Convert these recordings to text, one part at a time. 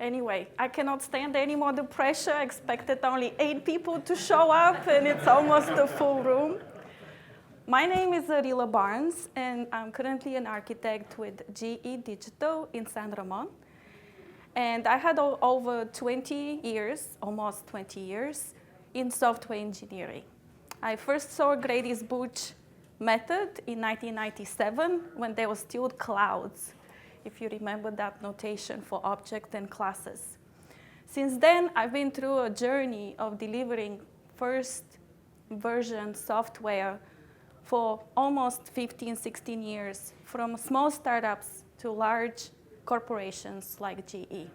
Anyway, I cannot stand any more the pressure. I expected only 8 people to show up, and it's almost a full room. My name is Arila Barnes, and I'm currently an architect with GE Digital in San Ramon. And I had over 20 years, almost 20 years, in software engineering. I first saw Grady's Booch method in 1997 when there were still clouds, if you remember that notation for objects and classes. Since then, I've been through a journey of delivering first version software for almost 15, 16 years, from small startups to large corporations like GE.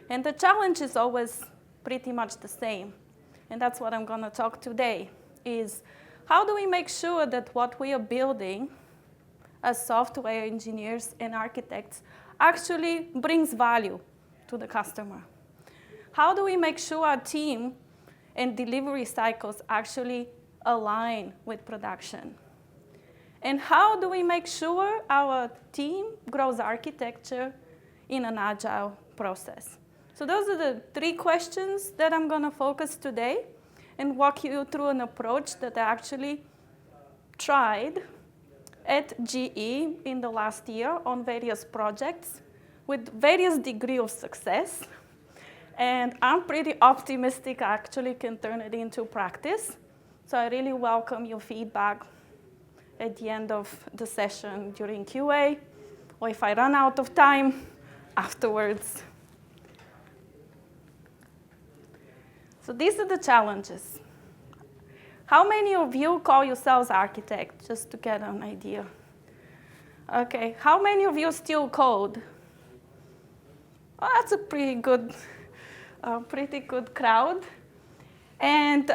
And the challenge is always pretty much the same. And that's what I'm going to talk today, is how do we make sure that what we are building as software engineers and architects actually brings value to the customer? How do we make sure our team and delivery cycles actually align with production? And how do we make sure our team grows architecture in an agile process? So those are the 3 questions that I'm going to focus today and walk you through an approach that I actually tried at GE in the last year on various projects with various degrees of success. And I'm pretty optimistic I actually can turn it into practice. So I really welcome your feedback at the end of the session during QA, or if I run out of time, afterwards. So these are the challenges. How many of you call yourselves architect, just to get an idea? Okay, how many of you still code? Well, that's a pretty good crowd. And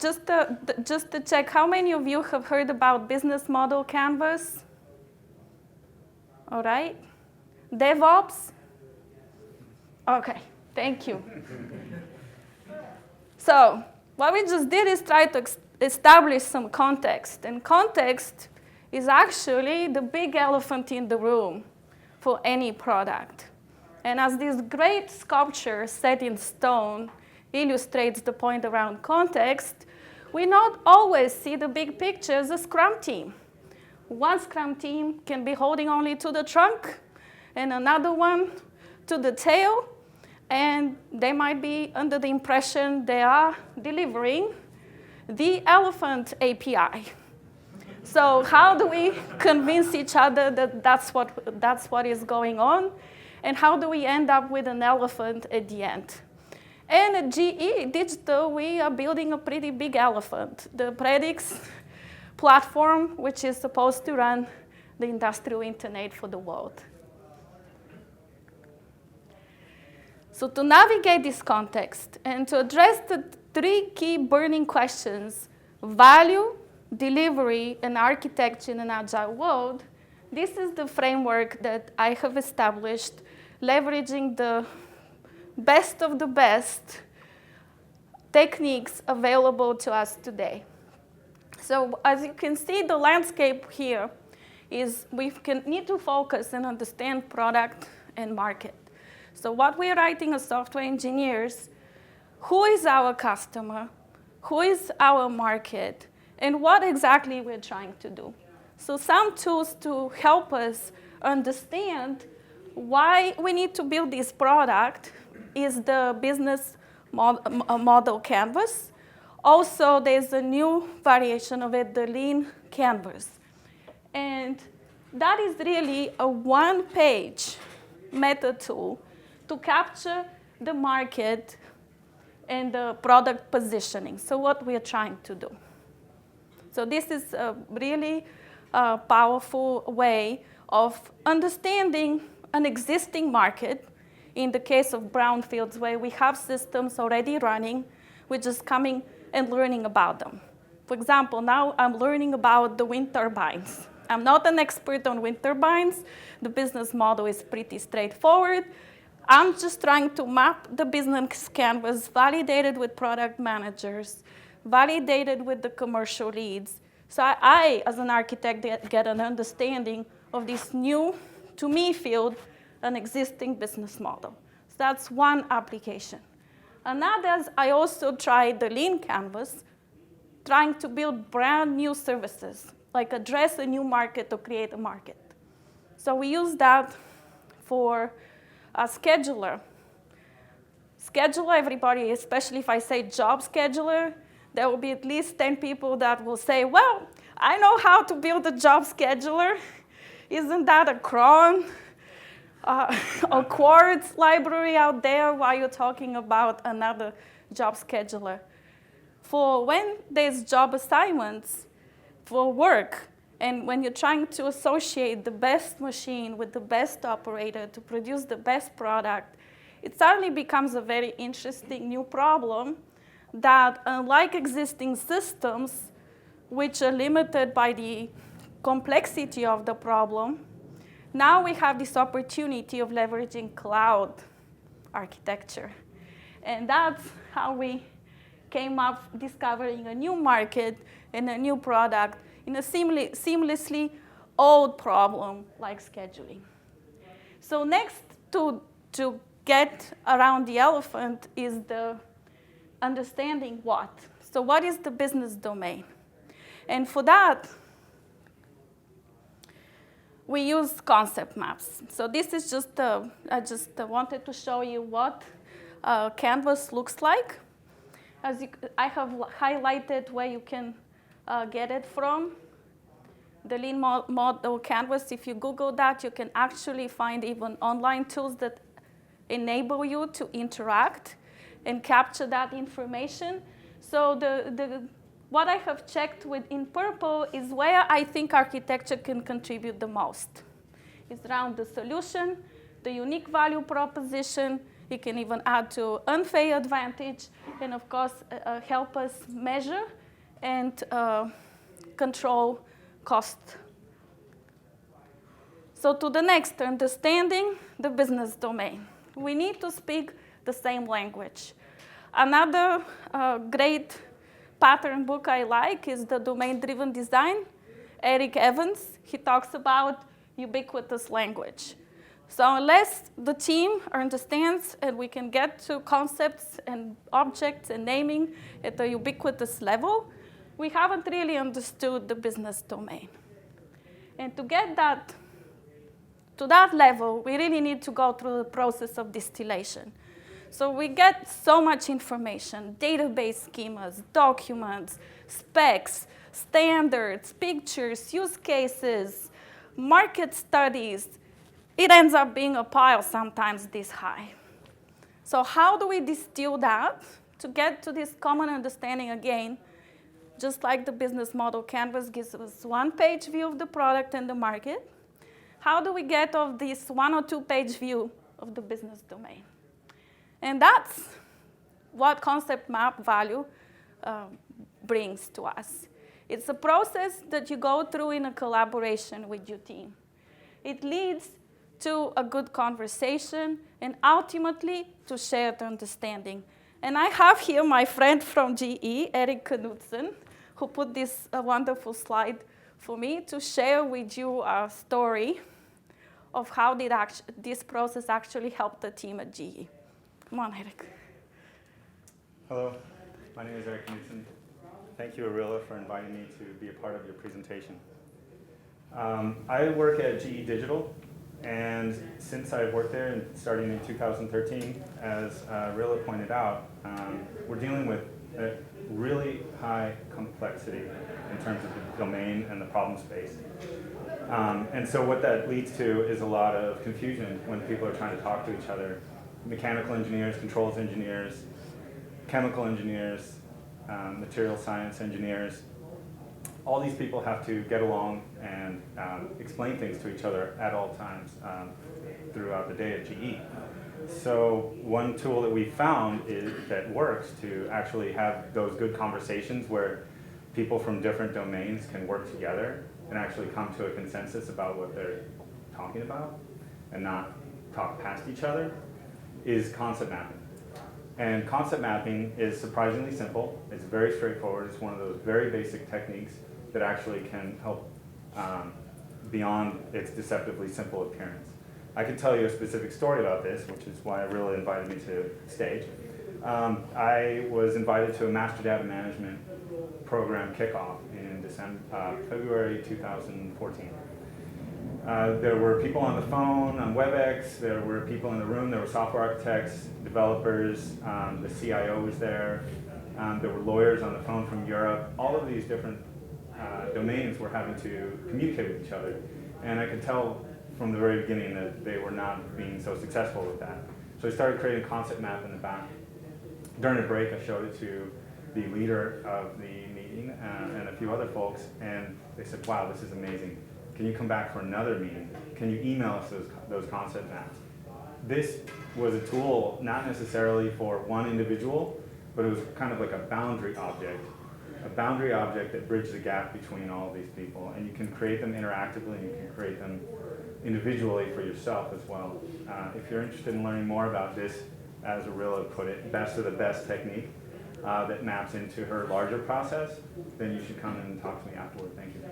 just to check, how many of you have heard about business model canvas? All right. DevOps? Okay, thank you. So what we just did is try to establish some context. And context is actually the big elephant in the room for any product. And as this great sculpture set in stone illustrates the point around context, we not always see the big picture as a Scrum team. One Scrum team can be holding only to the trunk, and another one to the tail, and they might be under the impression they are delivering the elephant API. So how do we convince each other that that's what is going on, and how do we end up with an elephant at the end? And at GE Digital, we are building a pretty big elephant, the Predix platform, which is supposed to run the industrial internet for the world. So to navigate this context and to address the 3 key burning questions, value, delivery, and architecture in an agile world, this is the framework that I have established, leveraging the best of the best techniques available to us today. So as you can see, the landscape here is we need to focus and understand product and market. So what we're writing as software engineers, who is our customer, who is our market, and what exactly we're trying to do. So some tools to help us understand why we need to build this product is the business model canvas. Also, there's a new variation of it, the lean canvas. And that is really a 1-page meta tool to capture the market and the product positioning. So what we are trying to do. So this is a really powerful way of understanding an existing market. In the case of brownfields, where we have systems already running, we're just coming and learning about them. For example, now I'm learning about the wind turbines. I'm not an expert on wind turbines. The business model is pretty straightforward. I'm just trying to map the business canvas, validated with product managers, validated with the commercial leads. So I as an architect, get an understanding of this new, to me, field, an existing business model. So That's one application. Another, I also tried the Lean Canvas, trying to build brand new services, like address a new market or create a market. So we use that for a scheduler. Scheduler, everybody, especially if I say job scheduler, there will be at least 10 people that will say, well, I know how to build a job scheduler. Isn't that a cron or Quartz library out there while you're talking about another job scheduler? For when there's job assignments for work, and when you're trying to associate the best machine with the best operator to produce the best product, it suddenly becomes a very interesting new problem that, unlike existing systems, which are limited by the complexity of the problem, now we have this opportunity of leveraging cloud architecture. And that's how we came up discovering a new market and a new product in a seamlessly old problem like scheduling. So next to get around the elephant is the understanding what. So what is the business domain? And for that, we use concept maps. So this is just, I just wanted to show you what Canvas looks like. I have highlighted where you can get it from. The Lean Model Canvas, if you Google that, you can actually find even online tools that enable you to interact and capture that information. So what I have checked with in purple is where I think architecture can contribute the most. It's around the solution, the unique value proposition. It can even add to unfair advantage, and of course, help us measure and control cost. So to the next, understanding the business domain. We need to speak the same language. Another great pattern book I like is the Domain-Driven Design. Eric Evans, he talks about ubiquitous language. So unless the team understands and we can get to concepts and objects and naming at a ubiquitous level, we haven't really understood the business domain. And to get that to that level, we really need to go through the process of distillation. So we get so much information, database schemas, documents, specs, standards, pictures, use cases, market studies. It ends up being a pile sometimes this high. So how do we distill that to get to this common understanding again? Just like the business model canvas gives us one-page view of the product and the market, how do we get of this 1 or 2 page view of the business domain? And that's what concept map value brings to us. It's a process that you go through in a collaboration with your team. It leads to a good conversation and ultimately to shared understanding. And I have here my friend from GE, Eric Knudsen, who put this wonderful slide for me to share with you a story of how did this process actually help the team at GE. Come on, Eric. Hello, my name is Eric Knudsen. Thank you, Arila, for inviting me to be a part of your presentation. I work at GE Digital, and since I've worked there, and starting in 2013, as Arila pointed out, we're dealing with a really high complexity in terms of the domain and the problem space. And so what that leads to is a lot of confusion when people are trying to talk to each other. Mechanical engineers, controls engineers, chemical engineers, material science engineers. All these people have to get along and explain things to each other at all times throughout the day at GE. So one tool that we found that works to actually have those good conversations where people from different domains can work together and actually come to a consensus about what they're talking about and not talk past each other is concept mapping. And concept mapping is surprisingly simple. It's very straightforward. It's one of those very basic techniques that actually can help beyond its deceptively simple appearance. I could tell you a specific story about this, which is why Arila invited me to stage. I was invited to a master data management program kickoff in February 2014. There were people on the phone, on WebEx, there were people in the room, there were software architects, developers, the CIO was there, there were lawyers on the phone from Europe. All of these different domains were having to communicate with each other. And I could tell from the very beginning that they were not being so successful with that. So I started creating a concept map in the back. During a break, I showed it to the leader of the meeting and a few other folks, and they said, wow, this is amazing. Can you come back for another meeting? Can you email us those concept maps? This was a tool not necessarily for one individual, but it was kind of like a boundary object that bridges the gap between all of these people. And you can create them interactively, and you can create them individually for yourself as well. If you're interested in learning more about this, as Arila put it, best of the best technique that maps into her larger process, then you should come and talk to me afterward. Thank you.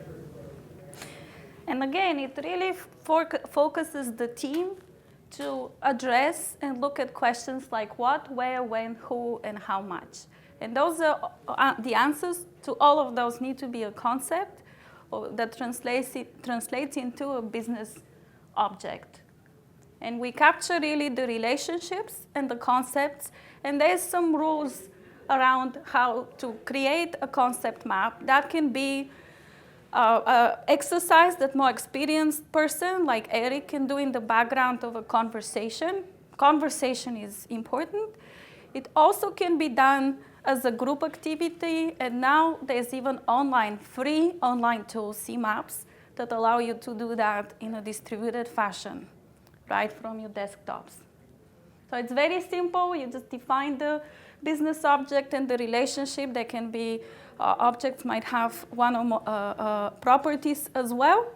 And again, it really focuses the team to address and look at questions like what, where, when, who, and how much. And those are the answers to all of those need to be a concept that translates into a business object. And we capture really the relationships and the concepts, and there's some rules around how to create a concept map that can be exercise that more experienced person like Eric can do in the background of a conversation. Conversation is important. It also can be done as a group activity, and now there's even free online tools, CMaps, that allow you to do that in a distributed fashion, right from your desktops. So it's very simple. You just define the business object and the relationship. There can be objects might have one or more properties as well.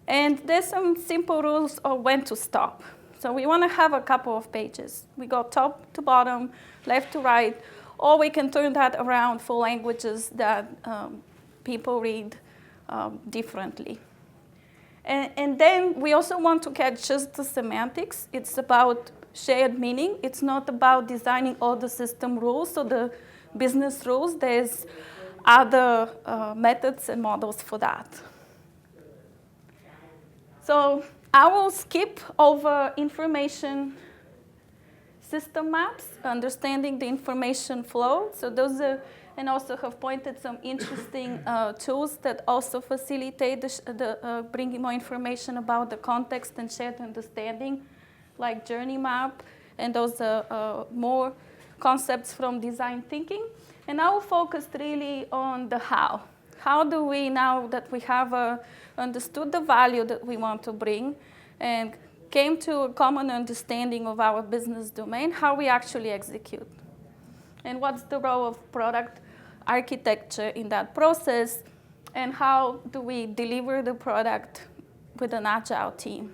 And there's some simple rules of when to stop. So we want to have a couple of pages. We go top to bottom, left to right, or we can turn that around for languages that people read differently. And then we also want to catch just the semantics. It's about shared meaning. It's not about designing all the system rules or the business rules. There's other methods and models for that. So I will skip over information system maps, understanding the information flow. So those are, and also have pointed some interesting tools that also facilitate bringing more information about the context and shared understanding, like journey map, and those are more concepts from design thinking. And I will focus really on the how. How do we, now that we have understood the value that we want to bring and came to a common understanding of our business domain, how we actually execute? And what's the role of product architecture in that process? And how do we deliver the product with an agile team?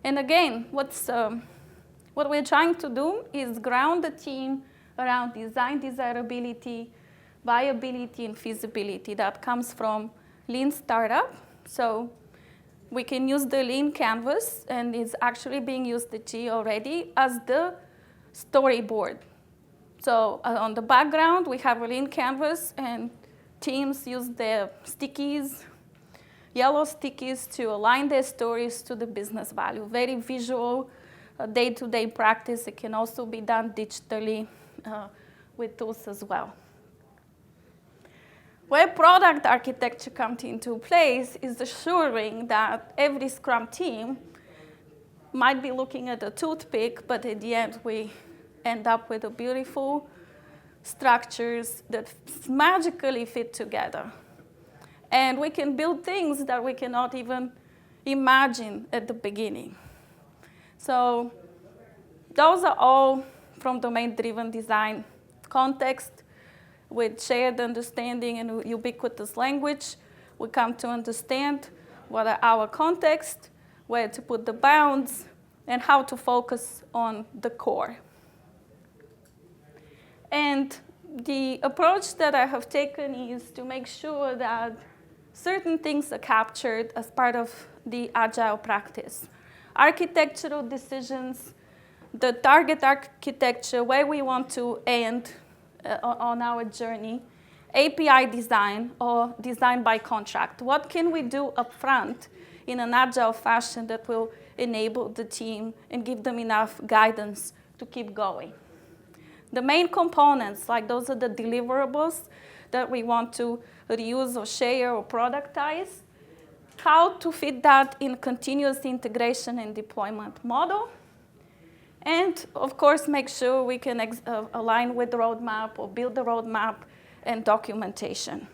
And again, what we're trying to do is ground the team around design desirability, viability, and feasibility. That comes from lean startup. So we can use the lean canvas, and it's actually being used at GE already as the storyboard. So on the background, we have a lean canvas, and teams use their stickies, yellow stickies, to align their stories to the business value. Very visual, day-to-day practice. It can also be done digitally with tools as well. Where product architecture comes into place is assuring that every Scrum team might be looking at a toothpick, but at the end we end up with a beautiful structures that magically fit together. And we can build things that we cannot even imagine at the beginning. So those are all from domain-driven design context. With shared understanding and ubiquitous language, we come to understand what are our context, where to put the bounds, and how to focus on the core. And the approach that I have taken is to make sure that certain things are captured as part of the agile practice. architectural decisions, the target architecture, where we want to end on our journey, API design or design by contract. What can we do upfront in an agile fashion that will enable the team and give them enough guidance to keep going? The main components, like those are the deliverables that we want to reuse or share or productize. How to fit that in continuous integration and deployment model. And of course, make sure we can align with the roadmap or build the roadmap and documentation.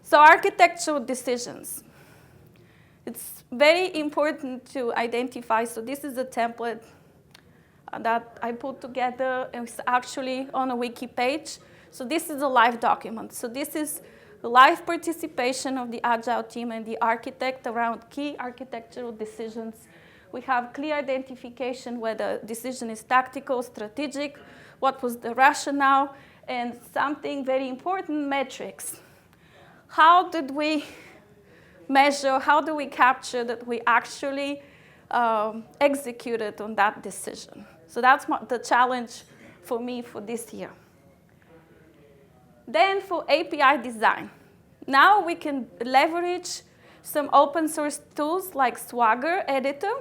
So architectural decisions. It's very important to identify. So this is a template that I put together. It's actually on a wiki page. So this is a live document. So this is the live participation of the Agile team and the architect around key architectural decisions. We have clear identification whether the decision is tactical, strategic, what was the rationale, and something very important, metrics. How did we measure, how do we capture that we actually executed on that decision? So that's the challenge for me for this year. Then for API design. Now we can leverage some open source tools like Swagger Editor,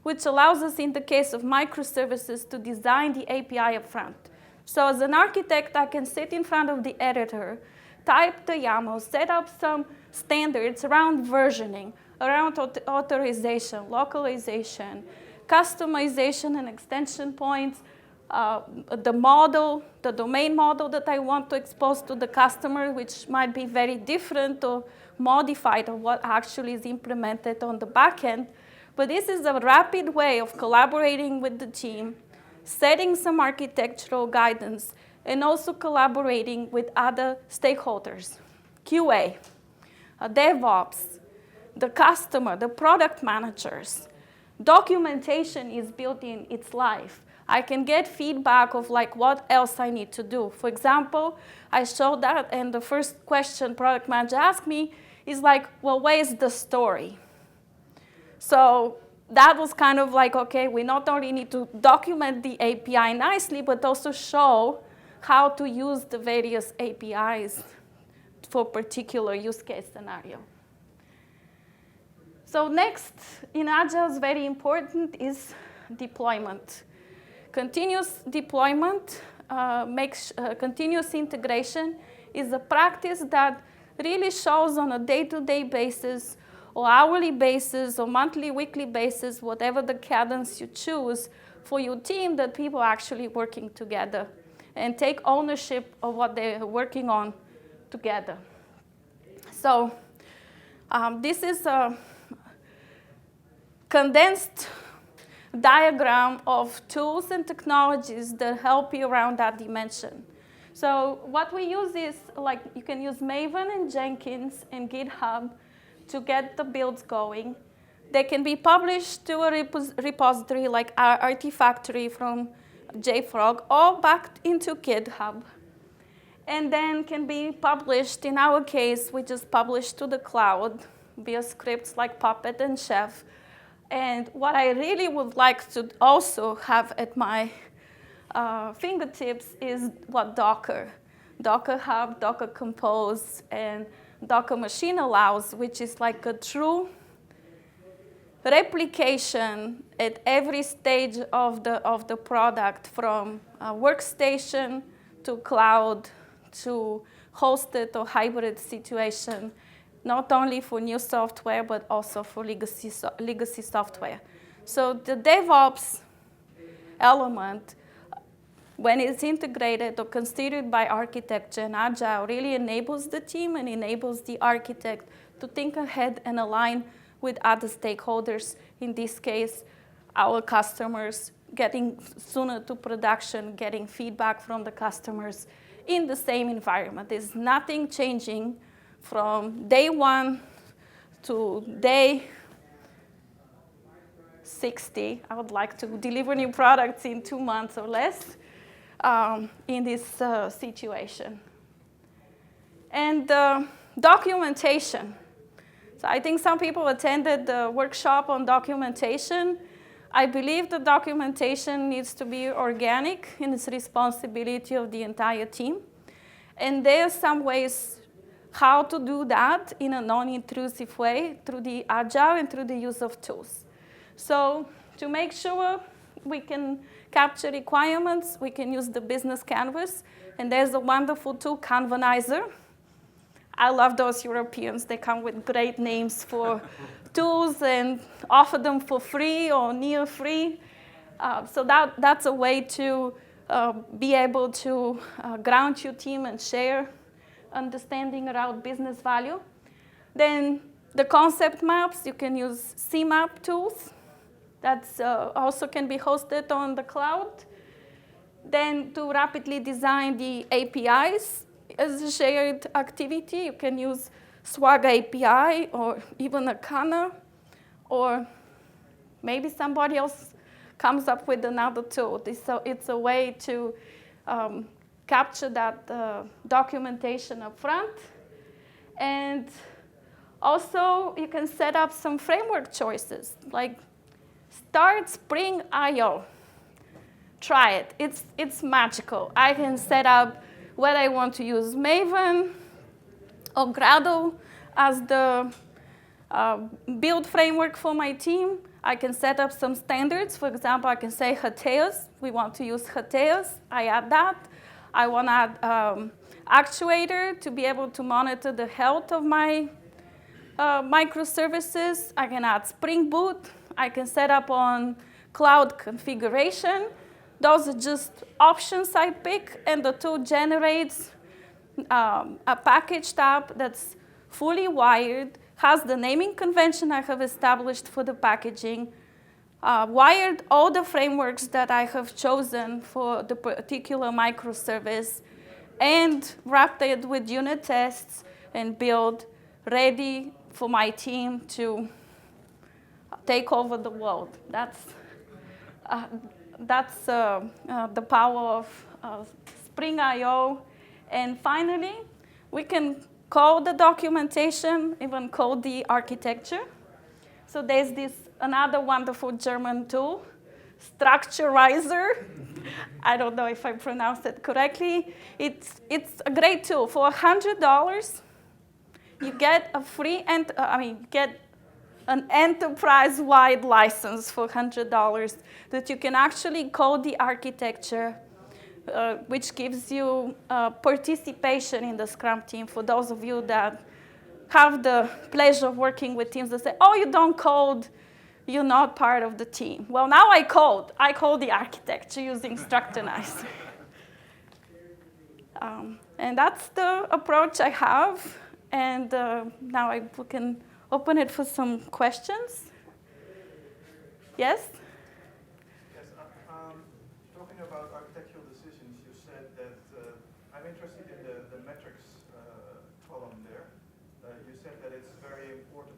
which allows us in the case of microservices to design the API upfront. So as an architect, I can sit in front of the editor, type the YAML, set up some standards around versioning, around authorization, localization, customization and extension points, the model, the domain model that I want to expose to the customer, which might be very different or modified of what actually is implemented on the back end. But this is a rapid way of collaborating with the team, setting some architectural guidance, and also collaborating with other stakeholders, QA, DevOps, the customer, the product managers. Documentation is built in, it's live. I can get feedback of like what else I need to do. For example, I showed that, and the first question product manager asked me is like, well, where's the story? So that was kind of like, okay, we not only need to document the API nicely, but also show how to use the various APIs for particular use case scenario. So next, in Agile is very important is deployment. Continuous deployment, continuous integration is a practice that really shows on a day-to-day basis or hourly basis or monthly, weekly basis, whatever the cadence you choose for your team, that people are actually working together and take ownership of what they're working on together. So this is a condensed diagram of tools and technologies that help you around that dimension. So what we use is, like, you can use Maven and Jenkins and GitHub to get the builds going. They can be published to a repository like Artifactory from JFrog or back into GitHub. And then can be published, in our case, we just publish to the cloud via scripts like Puppet and Chef. And what I really would like to also have at my fingertips is what Docker Hub, Docker Compose, and Docker Machine allows, which is like a true replication at every stage of the product, from workstation to cloud to hosted or hybrid situation, not only for new software, but also for legacy software. So the DevOps element, when it's integrated or considered by architecture and Agile, really enables the team and enables the architect to think ahead and align with other stakeholders, in this case, our customers, getting sooner to production, getting feedback from the customers in the same environment. There's nothing changing from day 1 to day 60. I would like to deliver new products in 2 months or less in this situation. And documentation. So I think some people attended the workshop on documentation. I believe the documentation needs to be organic in its responsibility of the entire team. And there are some ways how to do that in a non-intrusive way through the Agile and through the use of tools. So to make sure we can capture requirements, we can use the business canvas. And there's a wonderful tool, Canvanizer. I love those Europeans. They come with great names for tools and offer them for free or near free. So that's a way to be able to ground your team and share understanding around business value. Then the concept maps, you can use CMap tools. That's also can be hosted on the cloud. Then to rapidly design the APIs as a shared activity, you can use Swagger API or even Akana, or maybe somebody else comes up with another tool. It's a way to capture that documentation up front. And also, you can set up some framework choices, like start Spring IO. Try it. It's magical. I can set up whether I want to use Maven or Gradle as the build framework for my team. I can set up some standards. For example, I can say Hateas. We want to use Hateas. I add that. I want to add actuator to be able to monitor the health of my microservices. I can add Spring Boot. I can set up on cloud configuration. Those are just options I pick, and the tool generates a package tab that's fully wired, has the naming convention I have established for the packaging, wired all the frameworks that I have chosen for the particular microservice, and wrapped it with unit tests and build ready for my team to take over the world. That's the power of Spring IO. And finally, we can code the documentation, even code the architecture. So there's this another wonderful German tool, Structurizer. I don't know if I pronounced it correctly. It's a great tool. For $100, you get a free, get an enterprise-wide license for $100 that you can actually code the architecture, which gives you participation in the Scrum team. For those of you that have the pleasure of working with teams that say, oh, you don't code, you're not part of the team. Well, now I code. I code the architecture using Structurizer. And that's the approach I have. And now we can open it for some questions. Yes? Yes, talking about architectural decisions, you said that I'm interested in the metrics column there. You said that it's very important.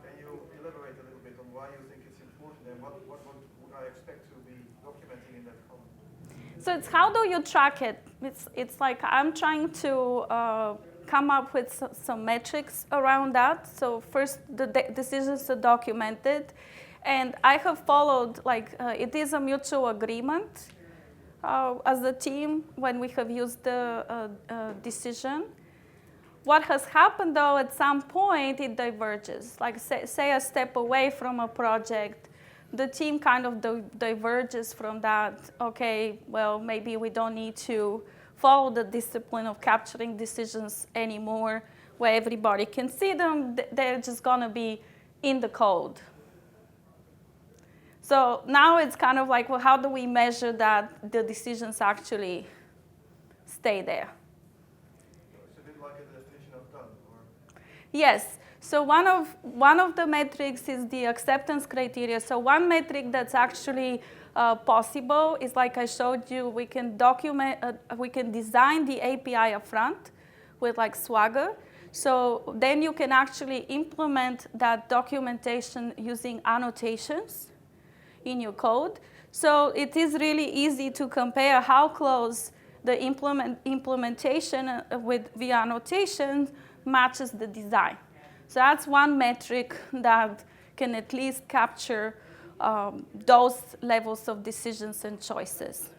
Can you elaborate a little bit on why you think it's important and what would I expect to be documenting in that column? So it's how do you track it? It's like I'm trying to come up with some metrics around that. So first, the decisions are documented. And I have followed, it is a mutual agreement as a team when we have used the decision. What has happened, though, at some point, it diverges. Like, say a step away from a project, the team kind of diverges from that. Okay, well, maybe we don't need to follow the discipline of capturing decisions anymore, where everybody can see them. They're just going to be in the code. So now it's kind of like, well, how do we measure that the decisions actually stay there? It's a bit like a definition of done, or? Yes. So one of the metrics is the acceptance criteria. So one metric that's actually possible is, like I showed you, we can we can design the API upfront with like Swagger. So then you can actually implement that documentation using annotations in your code. So it is really easy to compare how close the implementation with the annotations matches the design. So that's one metric that can at least capture those levels of decisions and choices.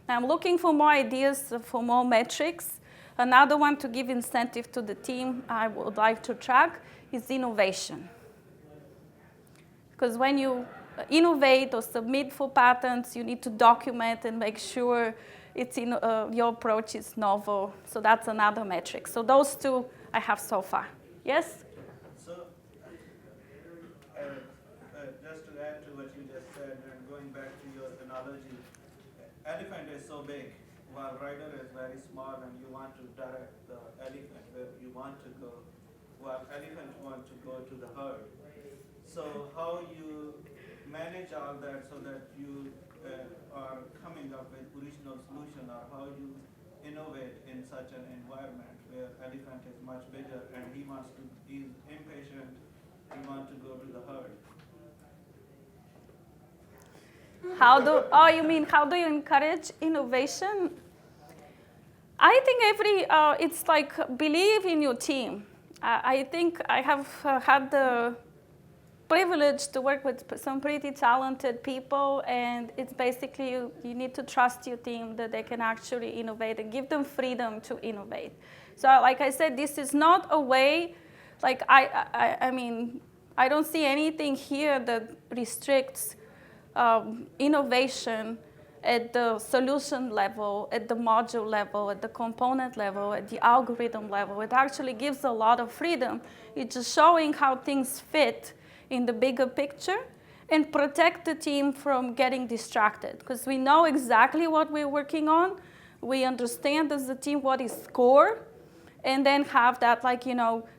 Now, I'm looking for more ideas for more metrics. Another one to give incentive to the team I would like to track is innovation. Because when you innovate or submit for patents, you need to document and make sure your approach is novel. So that's another metric. So those two I have so far. Yes? So, just to add to what you just said, and going back to your analogy, elephant is so big, while rider is very small, and you want to direct the elephant where you want to go, while elephant want to go to the herd. So how you manage all that so that you are coming up with original solution, or how you innovate in such an environment where elephant is much bigger and he's impatient, he wants to go to the herd. You mean how do you encourage innovation? I think it's like believe in your team. I think I have had the privilege to work with some pretty talented people, and it's basically you need to trust your team that they can actually innovate and give them freedom to innovate. So like I said, this is not a way, like I mean, I don't see anything here that restricts innovation at the solution level, at the module level, at the component level, at the algorithm level. It actually gives a lot of freedom. It's just showing how things fit in the bigger picture and protect the team from getting distracted, because we know exactly what we're working on. We understand as a team what is core, and then have that, like,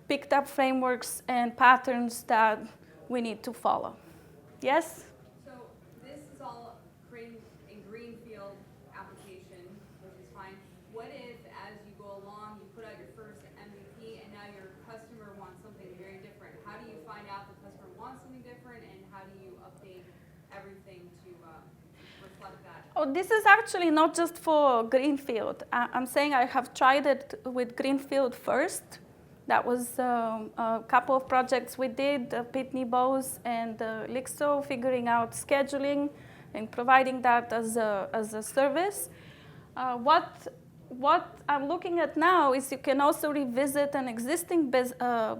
picked up frameworks and patterns that we need to follow. Yes? So this is all creating a greenfield application, which is fine. What if, as you go along, you put out your first MVP and now your customer wants something very different? How do you find out the customer wants something different, and how do you update everything to reflect that? Oh, this is actually not just for Greenfield. I'm saying I have tried it with Greenfield first. That was a couple of projects we did, Pitney Bowes and Lixo, figuring out scheduling and providing that as a service. What I'm looking at now is you can also revisit an existing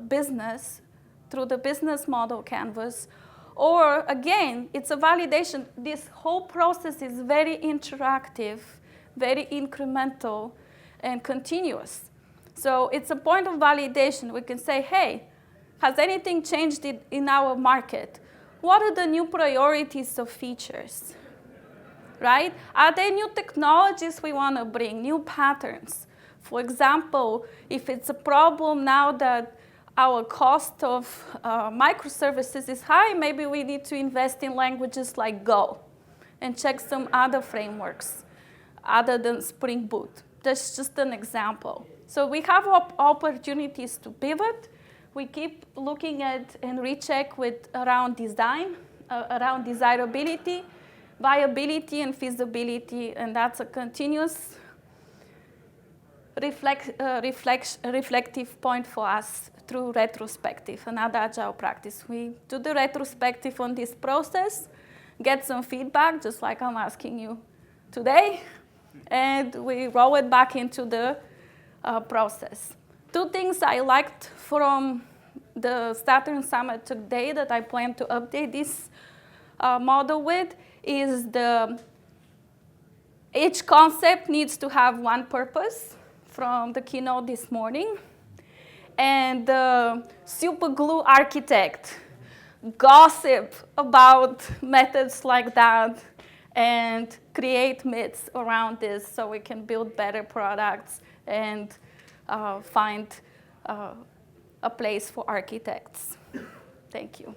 business through the business model canvas. Or again, it's a validation. This whole process is very interactive, very incremental, and continuous. So it's a point of validation. We can say, hey, has anything changed in our market? What are the new priorities of features? Right? Are there new technologies we want to bring, new patterns? For example, if it's a problem now that our cost of microservices is high, maybe we need to invest in languages like Go and check some other frameworks other than Spring Boot. That's just an example. So we have opportunities to pivot. We keep looking at and recheck around design, around desirability, viability, and feasibility, and that's a continuous reflective point for us through retrospective, another Agile practice. We do the retrospective on this process, get some feedback, just like I'm asking you today, and we roll it back into the process. Two things I liked from the SATURN Summit today that I plan to update this model with is each concept needs to have one purpose from the keynote this morning. And the super glue architect gossip about methods like that and create myths around this so we can build better products and find a place for architects. Thank you.